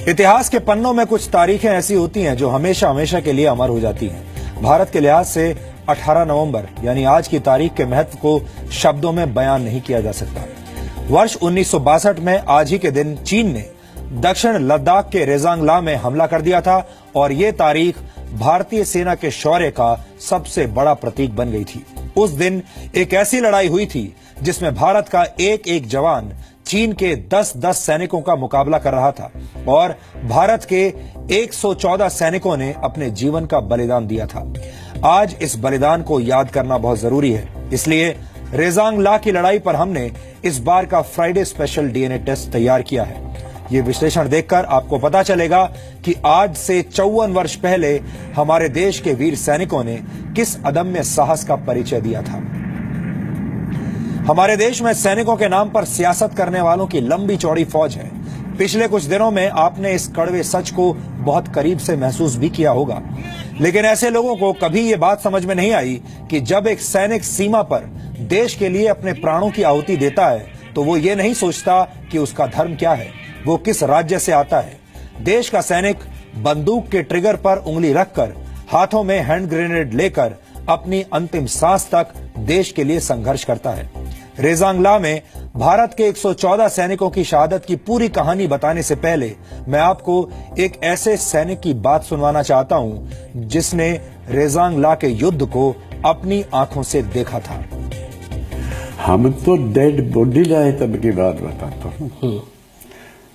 इतिहास के पन्नों में कुछ तारीखें ऐसी होती हैं जो हमेशा हमेशा के लिए अमर हो जाती हैं। भारत के लिहाज से 18 नवंबर यानी आज की तारीख के महत्व को शब्दों में बयान नहीं किया जा सकता। वर्ष 1962 में आज ही के दिन चीन ने दक्षिण लद्दाख के रेजांगला में हमला कर दिया था और ये तारीख भारतीय सेना के शौर्य का सबसे बड़ा प्रतीक बन गई थी। उस दिन एक ऐसी लड़ाई हुई थी जिसमें भारत का एक एक जवान चीन के 10-10 सैनिकों का मुकाबला कर रहा था और भारत के 114 सैनिकों ने अपने जीवन का बलिदान दिया था। आज इस बलिदान को याद करना बहुत जरूरी है, इसलिए रेजांगला की लड़ाई पर हमने इस बार का फ्राइडे स्पेशल डीएनए टेस्ट तैयार किया है। ये विश्लेषण देखकर आपको पता चलेगा कि आज से 54 वर्ष पहले हमारे देश के वीर सैनिकों ने किस अदम्य साहस का परिचय दिया था। हमारे देश में सैनिकों के नाम पर सियासत करने वालों की लंबी चौड़ी फौज है। पिछले कुछ दिनों में आपने इस कड़वे सच को बहुत करीब से महसूस भी किया होगा, लेकिन ऐसे लोगों को कभी ये बात समझ में नहीं आई कि जब एक सैनिक सीमा पर देश के लिए अपने प्राणों की आहुति देता है तो वो ये नहीं सोचता कि उसका धर्म क्या है, वो किस राज्य से आता है। देश का सैनिक बंदूक के ट्रिगर पर उंगली रखकर, हाथों में हैंड ग्रेनेड लेकर अपनी अंतिम सांस तक देश के लिए संघर्ष करता है। रेजांगला में भारत के 114 सैनिकों की शहादत की पूरी कहानी बताने से पहले मैं आपको एक ऐसे सैनिक की बात सुनवाना चाहता हूं जिसने रेजांगला के युद्ध को अपनी आंखों से देखा था। हम तो डेड बॉडी लाए तब की बात बताता हूँ।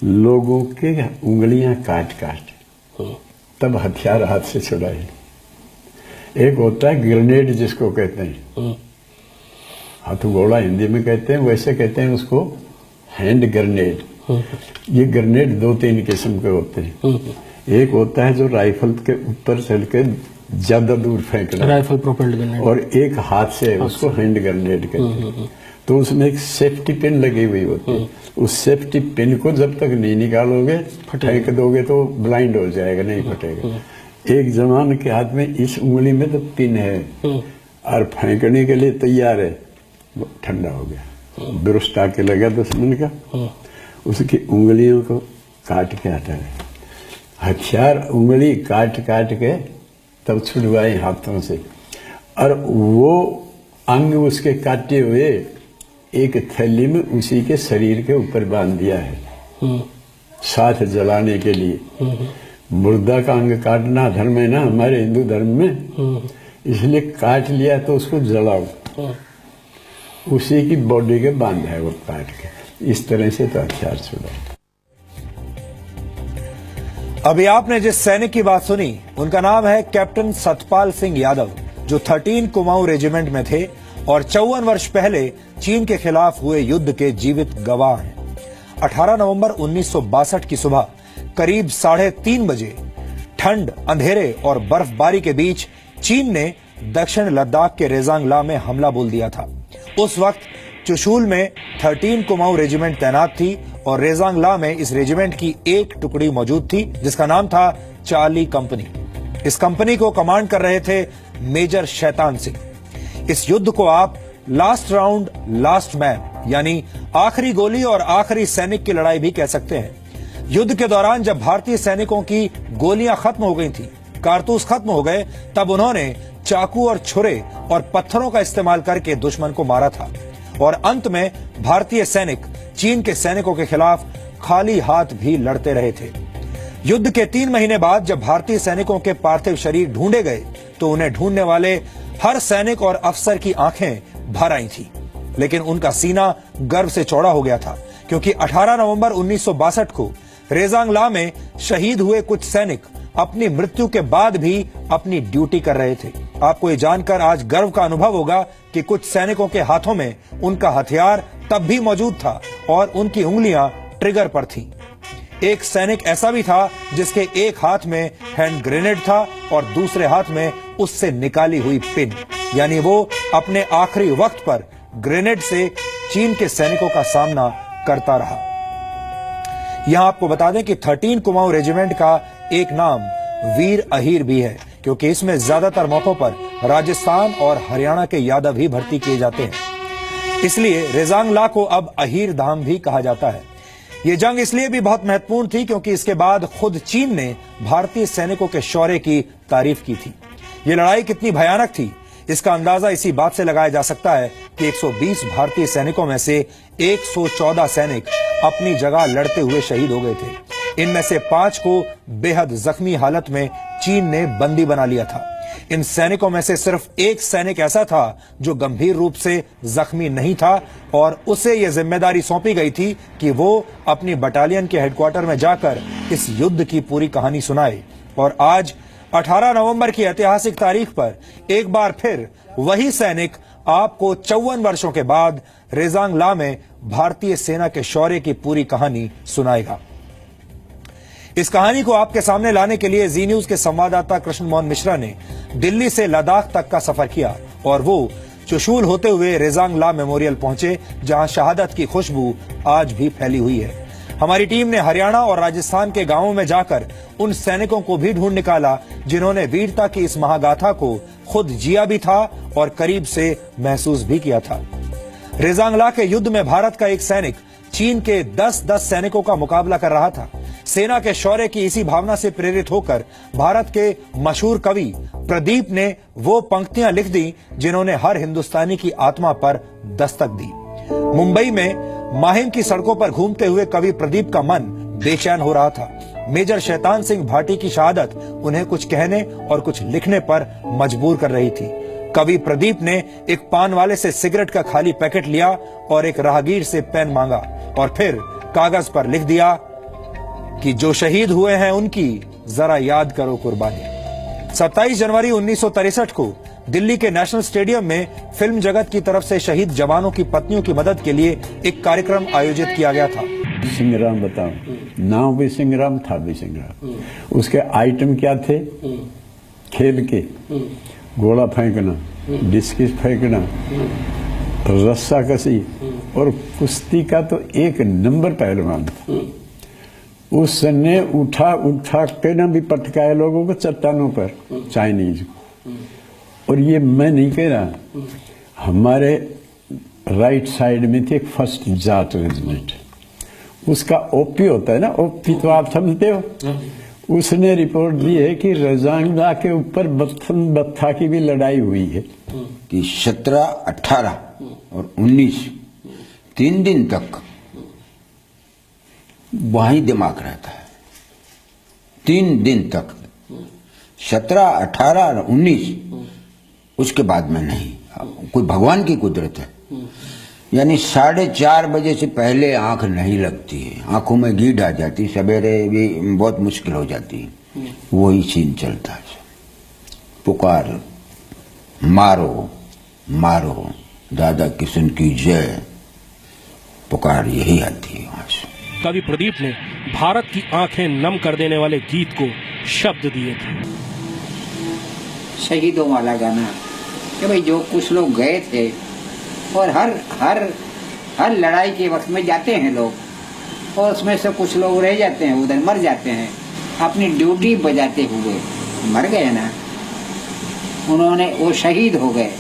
लोगों के उंगलियां काट काट तब हथियार हाथ से छुड़ाए। एक होता है ग्रेनेड जिसको कहते हैं, हथगोला हिंदी में कहते हैं, वैसे कहते हैं उसको हैंड ग्रेनेड। ये ग्रेनेड 2-3 किस्म के होते हैं। एक होता है जो राइफल के ऊपर चल के ज्यादा दूर फेंकना, राइफल प्रोपेल्ड ग्रेनेड, और एक हाथ से उसको हैंड ग्रेनेड कहते हैं। तो उसमें एक सेफ्टी पिन लगी हुई होती है। उस सेफ्टी पिन को जब तक नहीं निकालोगे, फेंक दोगे तो ब्लाइंड हो जाएगा, नहीं फटेगा। एक जवान के हाथ में इस उंगली में तो पिन है और फेंकने के लिए तैयार है, वो ठंडा हो गया, दुरुस्त आके लगा दुश्मन का, उसकी उंगलियों को काट के हटाए। हथियार उंगली काट काट के तब छुड़वाए हाथों से, और वो अंग उसके काटे हुए एक थैली में उसी के शरीर के ऊपर बांध दिया है साथ जलाने के लिए। मुर्दा का अंग काटना धर्म है ना हमारे हिंदू धर्म में, इसलिए काट लिया तो उसको जलाओ, उसी की बॉडी के बांधा है वो काट के। इस तरह से तो हथियार छुड़ा। अभी आपने जिस सैनिक की बात सुनी उनका नाम है कैप्टन सतपाल सिंह यादव, जो 13 कुमाऊं रेजिमेंट में थे और 54 वर्ष पहले चीन के खिलाफ हुए युद्ध के जीवित गवाह हैं। 18 नवंबर 1962 की सुबह करीब 3:30 बजे ठंड, अंधेरे और बर्फबारी के बीच चीन ने दक्षिण लद्दाख के रेजांगला में हमला बोल दिया था। उस वक्त चुशूल में 13 कुमाऊं रेजिमेंट तैनात थी और रेजांगला में इस रेजिमेंट की एक टुकड़ी मौजूद थी जिसका नाम था चार्ली कंपनी। इस कंपनी को कमांड कर रहे थे मेजर शैतान सिंह। इस युद्ध को आप लास्ट राउंड लास्ट मैन यानी आखिरी गोली और आखिरी सैनिक की लड़ाई भी कह सकते हैं। युद्ध के दौरान जब भारतीय सैनिकों की गोलियां खत्म हो गई थी, कारतूस खत्म हो गए, तब उन्होंने चाकू और छुरे और पत्थरों का इस्तेमाल करके दुश्मन को मारा था और अंत में भारतीय सैनिक चीन के सैनिकों के खिलाफ खाली हाथ भी लड़ते रहे थे। युद्ध के 3 महीने बाद जब भारतीय सैनिकों के पार्थिव शरीर ढूंढे गए तो उन्हें ढूंढने वाले हर सैनिक और अफसर की आंखें भर आई थी, लेकिन उनका सीना गर्व से चौड़ा हो गया था, क्योंकि 18 नवंबर 1962 को रेजांगला में शहीद हुए कुछ सैनिक अपनी मृत्यु के बाद भी अपनी ड्यूटी कर रहे थे। आपको ये जानकर आज गर्व का अनुभव होगा कि कुछ सैनिकों के हाथों में उनका हथियार तब भी मौजूद था और उनकी उंगलियां ट्रिगर पर थी। एक सैनिक ऐसा भी था जिसके एक हाथ में हैंड ग्रेनेड था और दूसरे हाथ में उससे निकाली हुई पिन, यानी वो अपने आखिरी वक्त पर ग्रेनेड से चीन के सैनिकों का सामना करता रहा। यहां आपको बता दें कि 13 कुमाऊं रेजिमेंट का एक नाम वीर अहीर भी है, क्योंकि इसमें ज्यादातर मौकों पर राजस्थान और हरियाणा के यादव ही भर्ती किए जाते हैं। इसलिए रेजांगला को अब अहीर धाम भी कहा जाता है। ये जंग इसलिए भी बहुत महत्वपूर्ण थी क्योंकि इसके बाद खुद चीन ने भारतीय सैनिकों के शौर्य की तारीफ की थी। ये लड़ाई कितनी भयानक थी इसका अंदाजा इसी बात से लगाया जा सकता है कि 120 भारतीय सैनिकों में से 114 सैनिक अपनी जगह लड़ते हुए शहीद हो गए थे। इनमें से 5 को बेहद जख्मी हालत में चीन ने बंदी बना लिया था। इन सैनिकों में से सिर्फ एक सैनिक ऐसा था जो गंभीर रूप से जख्मी नहीं था और उसे यह जिम्मेदारी सौंपी गई थी कि वो अपनी बटालियन के हेडक्वार्टर में जाकर इस युद्ध की पूरी कहानी सुनाए। और आज 18 नवंबर की ऐतिहासिक तारीख पर एक बार फिर वही सैनिक आपको 54 वर्षों के बाद रेजांग ला में भारतीय सेना के शौर्य की पूरी कहानी सुनाएगा। इस कहानी को आपके सामने लाने के लिए जी न्यूज के संवाददाता कृष्ण मोहन मिश्रा ने दिल्ली से लद्दाख तक का सफर किया और वो चुशूल होते हुए रेजांग ला मेमोरियल पहुंचे, जहां शहादत की खुशबू आज भी फैली हुई है। हमारी टीम ने हरियाणा और राजस्थान के गांवों में जाकर उन सैनिकों को भी ढूंढ निकाला जिन्होंने वीरता की इस महागाथा को खुद जिया भी था और करीब से महसूस भी किया था। रेजांग ला के युद्ध में भारत का एक सैनिक चीन के 10-10 सैनिकों का मुकाबला कर रहा था। सेना के शौर्य की इसी भावना से प्रेरित होकर भारत के मशहूर कवि प्रदीप ने वो पंक्तियां लिख दी जिन्होंने हर हिंदुस्तानी की आत्मा पर दस्तक दी। मुंबई में माहिम की सड़कों पर घूमते हुए कवि प्रदीप का मन बेचैन हो रहा था। मेजर शैतान सिंह भाटी की शहादत उन्हें कुछ कहने और कुछ लिखने पर मजबूर कर रही थी। कवि प्रदीप ने एक पान वाले से सिगरेट का खाली पैकेट लिया और एक राहगीर से पेन मांगा और फिर कागज पर लिख दिया कि जो शहीद हुए हैं उनकी जरा याद करो कुर्बानी। 27 जनवरी 1963 को दिल्ली के नेशनल स्टेडियम में फिल्म जगत की तरफ से शहीद जवानों की पत्नियों की मदद के लिए एक कार्यक्रम आयोजित किया गया था। सिंहराम बताओ, नाम भी सिंहराम था भी सिंहराम। उसके आइटम क्या थे? खेल के गोला फेंकना, डिस्कस फेंकना, रस्सा कसी और कुश्ती का तो एक नंबर पहलवान था। उसने उठा के ना भी पटकाए लोगों को चट्टानों पर, चाइनीज। और ये मैं नहीं कह रहा, हमारे राइट साइड में थी एक फर्स्ट जाट रेजिमेंट, उसका ओपी होता है ना, ओपी तो आप समझते हो। उसने रिपोर्ट दी है कि रेजांग ला के ऊपर बत्था की भी लड़ाई हुई है कि 17, 18 और 19 3 दिन तक वही दिमाग रहता है। 3 दिन तक 17, 18 और 19, उसके बाद में नहीं। कोई भगवान की कुदरत है। यानी 4:30 बजे से पहले आंख नहीं लगती है, आंखों में गीड आ जाती, सवेरे भी बहुत मुश्किल हो जाती है। वही सीन चलता है, पुकार मारो मारो दादा किशन की जय, पुकार यही आती है वहां से। कवि प्रदीप ने भारत की आंखें नम कर देने वाले गीत को शब्द दिए थे। शहीदों वाला गाना कि भाई जो कुछ लोग गए थे और हर लड़ाई के वक्त में जाते हैं लोग, और उसमें से कुछ लोग रह जाते हैं, उधर मर जाते हैं। अपनी ड्यूटी बजाते हुए मर गए ना, उन्होंने वो शहीद हो गए।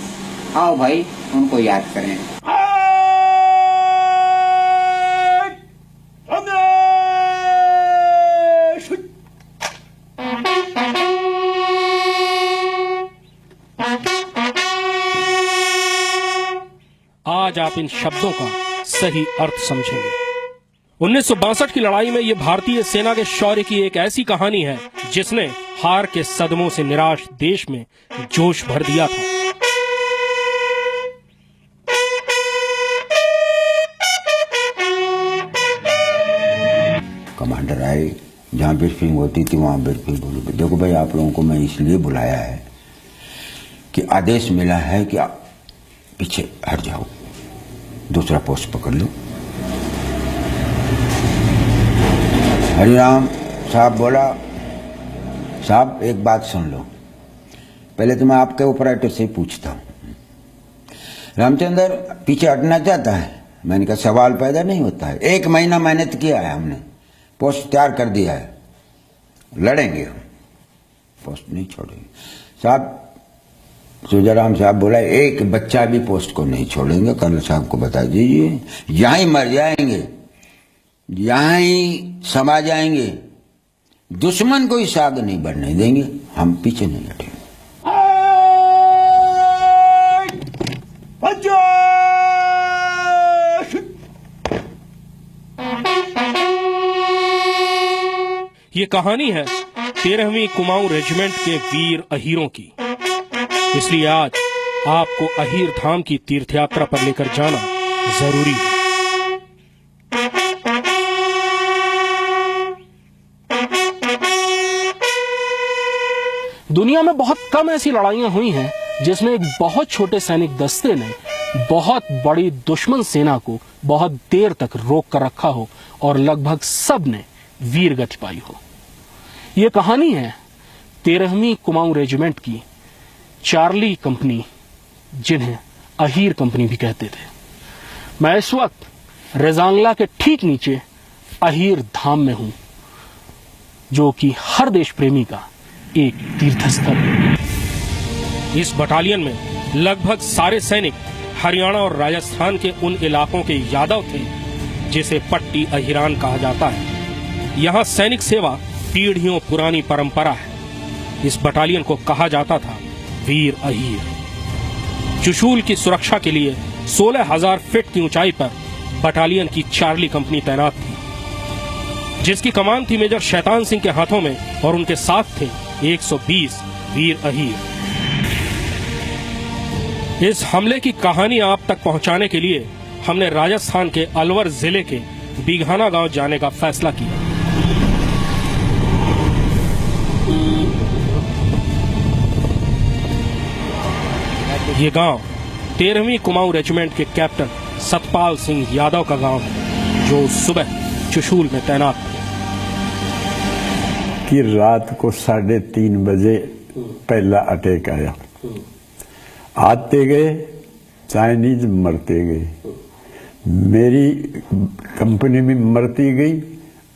आओ भाई उनको याद करें। आज आप इन शब्दों का सही अर्थ समझेंगे। 1962 की लड़ाई में यह भारतीय सेना के शौर्य की एक ऐसी कहानी है जिसने हार के सदमों से निराश देश में जोश भर दिया था। कमांडर आए, जहां ब्रीफिंग होती थी वहां ब्रीफिंग बोलो, देखो भाई आप लोगों को मैं इसलिए बुलाया है कि आदेश मिला है कि आप पीछे हट जाओ, दूसरा पोस्ट पकड़ लो। हरिराम साहब बोला, साहब एक बात सुन लो, पहले तो मैं आपके ऑपरेटर से पूछता हूं, रामचंद्र पीछे हटना चाहता है? मैंने कहा सवाल पैदा नहीं होता है, 1 महीना मेहनत किया है हमने, पोस्ट तैयार कर दिया है, लड़ेंगे हम, पोस्ट नहीं छोड़ेंगे। साहब सुजाराम साहब बोला, एक बच्चा भी पोस्ट को नहीं छोड़ेंगे, कर्नल साहब को बता दीजिए, यहीं मर जाएंगे, यहां ही समा जाएंगे, दुश्मन को इस आगे नहीं बढ़ने देंगे, हम पीछे नहीं हटेंगे। ये कहानी है 13वीं कुमाऊं रेजिमेंट के वीर अहीरों की। इसलिए आज आपको अहीर धाम की तीर्थयात्रा पर लेकर जाना जरूरी है। दुनिया में बहुत कम ऐसी लड़ाइयां हुई हैं जिसमें एक बहुत छोटे सैनिक दस्ते ने बहुत बड़ी दुश्मन सेना को बहुत देर तक रोक कर रखा हो और लगभग सब ने वीर गति पाई हो। ये कहानी है 13वीं कुमाऊं रेजिमेंट की चार्ली कंपनी, जिन्हें अहीर कंपनी भी कहते थे। मैं इस वक्त रेजांगला के ठीक नीचे अहीर धाम में हूं, जो कि हर देश प्रेमी का एक तीर्थस्थल है। इस बटालियन में लगभग सारे सैनिक हरियाणा और राजस्थान के उन इलाकों के यादव थे जिसे पट्टी अहिरान कहा जाता है। यहाँ सैनिक सेवा पीढ़ियों पुरानी परंपरा है। इस बटालियन को कहा जाता था वीर अहीर। चुशूल की सुरक्षा के लिए 16,000 फीट की ऊंचाई पर बटालियन की चार्ली कंपनी तैनात थी, जिसकी कमान थी मेजर शैतान सिंह के हाथों में, और उनके साथ थे 120 वीर अहीर। इस हमले की कहानी आप तक पहुंचाने के लिए हमने राजस्थान के अलवर जिले के बीघाना गांव जाने का फैसला किया। ये गांव 13वीं कुमाऊं रेजिमेंट के कैप्टन सतपाल सिंह यादव का गांव है, जो सुबह चुशूल में तैनात थे। कि रात को 3:30 बजे पहला अटैक आया। आते गए चाइनीज, मरते गए। मेरी कंपनी भी मरती गई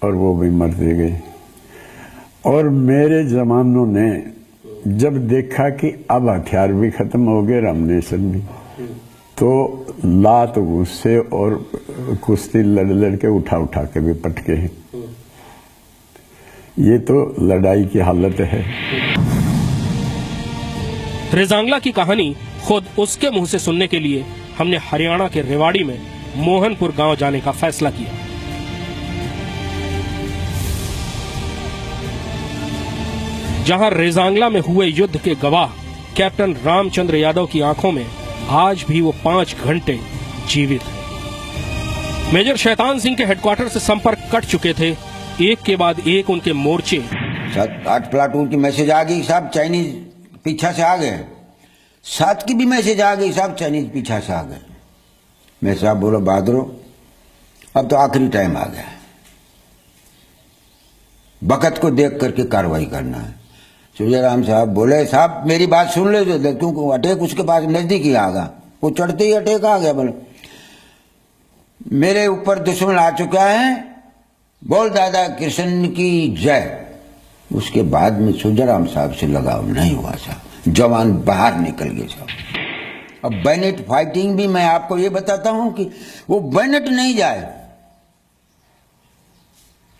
और वो भी मरते गए। और मेरे जवानों ने जब देखा कि अब हथियार भी खत्म हो गए, रामनेशन भी, तो लात गुस्से और कुश्ती लड़ लड़ के उठा के भी पटके हैं। ये तो लड़ाई की हालत है। रेजांगला की कहानी खुद उसके मुंह से सुनने के लिए हमने हरियाणा के रेवाड़ी में मोहनपुर गांव जाने का फैसला किया। जहां रेजांगला में हुए युद्ध के गवाह कैप्टन रामचंद्र यादव की आंखों में आज भी वो 5 घंटे जीवित है। मेजर शैतान सिंह के हेडक्वार्टर से संपर्क कट चुके थे। एक के बाद एक उनके मोर्चे 7-8 प्लाटून की मैसेज आ गई, साहब चाइनीज पीछा से आ गए। 7 की भी मैसेज आ गई, साहब चाइनीज पीछा से आ गए। मैं साहब बोलो बहादुरो, अब तो आखिरी टाइम आ गया, वक्त को देख करके कार्रवाई करना है। सूर्यराम साहब बोले, साहब मेरी बात सुन ले, क्योंकि अटैक उसके पास नजदीक ही आ गया, वो चढ़ते ही अटैक आ गया। बोले मेरे ऊपर दुश्मन आ चुका है, बोल दादा कृष्ण की जय। उसके बाद में सूर्यराम साहब से लगाव नहीं हुआ साहब, जवान बाहर निकल गए साहब। अब बैनेट फाइटिंग भी मैं आपको ये बताता हूं कि वो बैनेट नहीं जाए,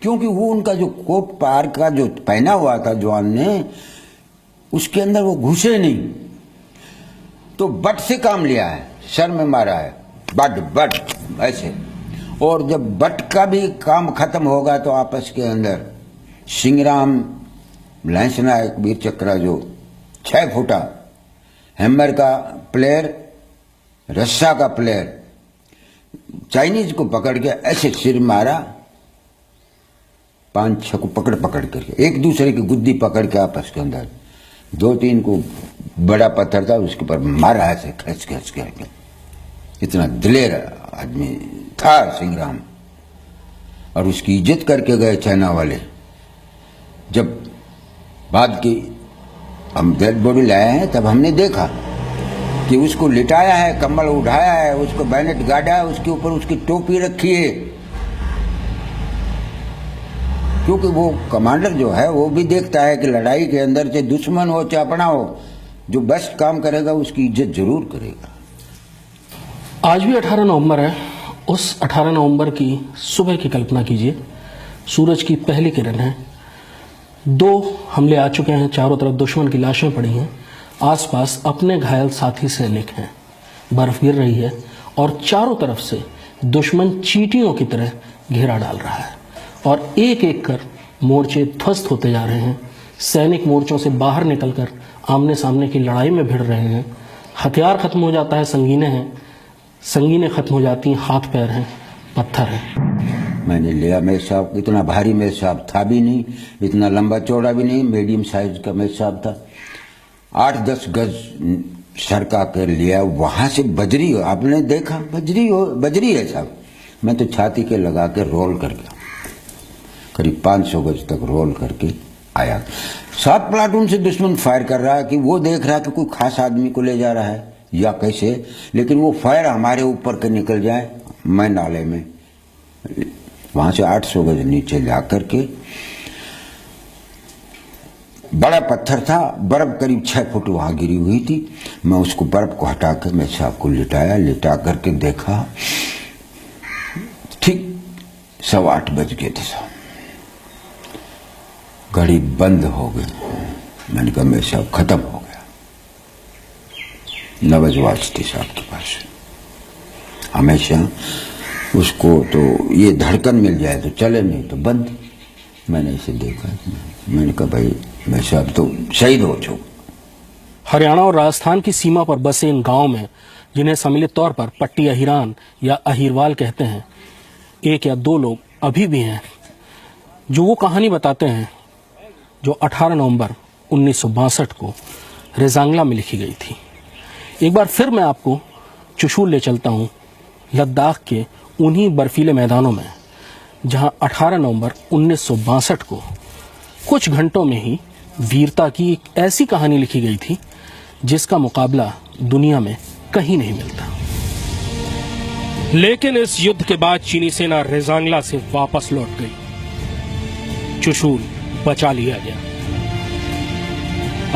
क्योंकि वो उनका जो कोट पार का जो पहना हुआ था जवान ने, उसके अंदर वो घुसे नहीं, तो बट से काम लिया है, सर में मारा है, बट ऐसे। और जब बट का भी काम खत्म होगा तो आपस के अंदर सिंगराम लहंस नायक वीर चक्रा जो 6 फुटा हैमर का प्लेयर, रस्सा का प्लेयर, चाइनीज को पकड़ के ऐसे सिर मारा, 5-6 को पकड़ करके एक दूसरे की गुद्दी पकड़ के आपस के अंदर 2-3 को बड़ा पत्थर था उसके ऊपर मारा ऐसे खच करके। इतना दिलेर आदमी था सिंगराम, और उसकी इज्जत करके गए चाइना वाले। जब बाद की हम डेड बॉडी लाए हैं तब हमने देखा कि उसको लिटाया है, कम्बल उठाया है, उसको बैनेट गाड़ा है, उसके ऊपर उसकी टोपी रखी है, क्योंकि वो कमांडर जो है वो भी देखता है कि लड़ाई के अंदर से दुश्मन हो चाहे अपना हो, जो बेस्ट काम करेगा उसकी इज्जत जरूर करेगा। आज भी 18 नवंबर है उस 18 नवंबर की सुबह की कल्पना कीजिए। सूरज की पहली किरण है। 2 हमले आ चुके हैं, चारों तरफ दुश्मन की लाशें पड़ी हैं, आसपास अपने घायल साथी सैनिक हैं, बर्फ गिर रही है और चारों तरफ से दुश्मन चींटियों की तरह घेरा डाल रहा है और एक एक कर मोर्चे ध्वस्त होते जा रहे हैं। सैनिक मोर्चों से बाहर निकलकर आमने सामने की लड़ाई में भिड़ रहे हैं। हथियार खत्म हो जाता है, संगीनें खत्म हो जाती हैं, हाथ पैर हैं, पत्थर है। मैंने लिया। मेरे साहब इतना भारी मेरे साहब था भी नहीं, इतना लंबा चौड़ा भी नहीं, मीडियम साइज का मेरे साहब था। 8-10 गज सरका कर लिया। वहां से बजरी हो, आपने देखा बजरी है साहब। मैं तो छाती के लगा के रोल कर गया, करीब 500 गज तक रोल करके आया। 7 प्लाटून से दुश्मन फायर कर रहा है कि वो देख रहा है कि कोई खास आदमी को ले जा रहा है या कैसे, लेकिन वो फायर हमारे ऊपर के निकल जाए। मैं नाले में वहां से 800 गज नीचे जा करके, बड़ा पत्थर था, बर्फ करीब 6 फुट वहां गिरी हुई थी। मैं उसको बर्फ को हटा कर मैं साहब को लिटा करके देखा, ठीक 8:15 बज गए थे साहब। घड़ी बंद हो गई। मैंने कहा मेरे साहब खत्म हो गया। 9 बजे वाच थी साहब के पास। हमेशा उसको तो ये धड़कन मिल जाए तो चले, नहीं तो बंद। मैंने इसे देखा, मैंने कहा भाई मैं साहब तो शहीद हो चुका। हरियाणा और राजस्थान की सीमा पर बसे इन गांव में, जिन्हें सम्मिलित तौर पर पट्टी अहिरान या अहिरवाल कहते हैं, 1 या 2 लोग अभी भी हैं जो वो कहानी बताते हैं जो 18 नवंबर 1962 को रेजांगला में लिखी गई थी। एक बार फिर मैं आपको चुशूल ले चलता हूं, लद्दाख के उन्हीं बर्फीले मैदानों में जहां 18 नवंबर 1962 को कुछ घंटों में ही वीरता की एक ऐसी कहानी लिखी गई थी जिसका मुकाबला दुनिया में कहीं नहीं मिलता। लेकिन इस युद्ध के बाद चीनी सेना रेजांगला से वापस लौट गई। चुशूल बचा लिया गया।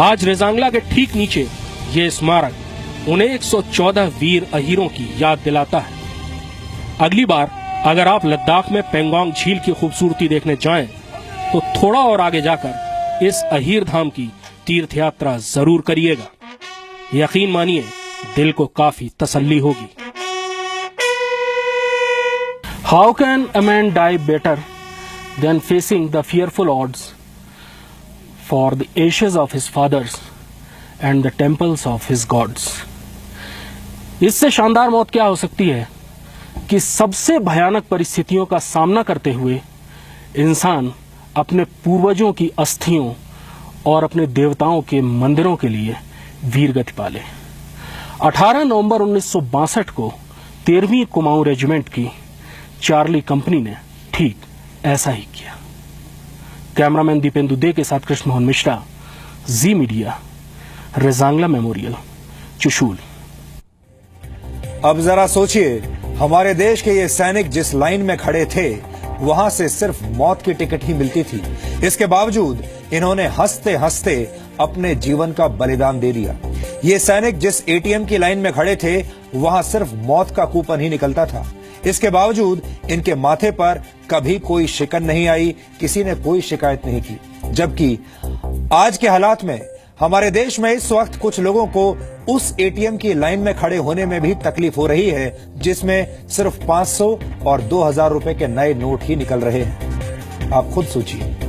आज रेजांगला के ठीक नीचे ये स्मारक उन्हें 114 वीर अहीरों की याद दिलाता है। अगली बार अगर आप लद्दाख में पेंगोंग झील की खूबसूरती देखने जाएं, तो थोड़ा और आगे जाकर इस अहीर धाम की तीर्थ यात्रा जरूर करिएगा। यकीन मानिए, दिल को काफी तसल्ली होगी। How can a man die better than facing the fearful odds for the ashes of his fathers and the temples of his gods? इससे शानदार मौत क्या हो सकती है कि सबसे भयानक परिस्थितियों का सामना करते हुए इंसान अपने पूर्वजों की अस्थियों और अपने देवताओं के मंदिरों के लिए वीरगति पाले। 18 नवंबर 1962 को 13वीं कुमाऊं रेजिमेंट की चार्ली कंपनी ने ठीक ऐसा ही किया। कैमरामैन दीपेंदु दे के साथ कृष्ण मोहन मिश्रा, जी मीडिया, रेजांगला मेमोरियल, चुशूल। अब जरा सोचिए, हमारे देश के ये सैनिक जिस लाइन में खड़े थे वहां से सिर्फ मौत की टिकट ही मिलती थी। इसके बावजूद इन्होंने हंसते हंसते अपने जीवन का बलिदान दे दिया। ये सैनिक जिस एटीएम की लाइन में खड़े थे वहां सिर्फ मौत का कूपन ही निकलता था। इसके बावजूद इनके माथे पर कभी कोई शिकन नहीं आई, किसी ने कोई शिकायत नहीं की। जबकि आज के हालात में हमारे देश में इस वक्त कुछ लोगों को उस एटीएम की लाइन में खड़े होने में भी तकलीफ हो रही है, जिसमें सिर्फ 500 और 2000 रुपए के नए नोट ही निकल रहे हैं। आप खुद सोचिए।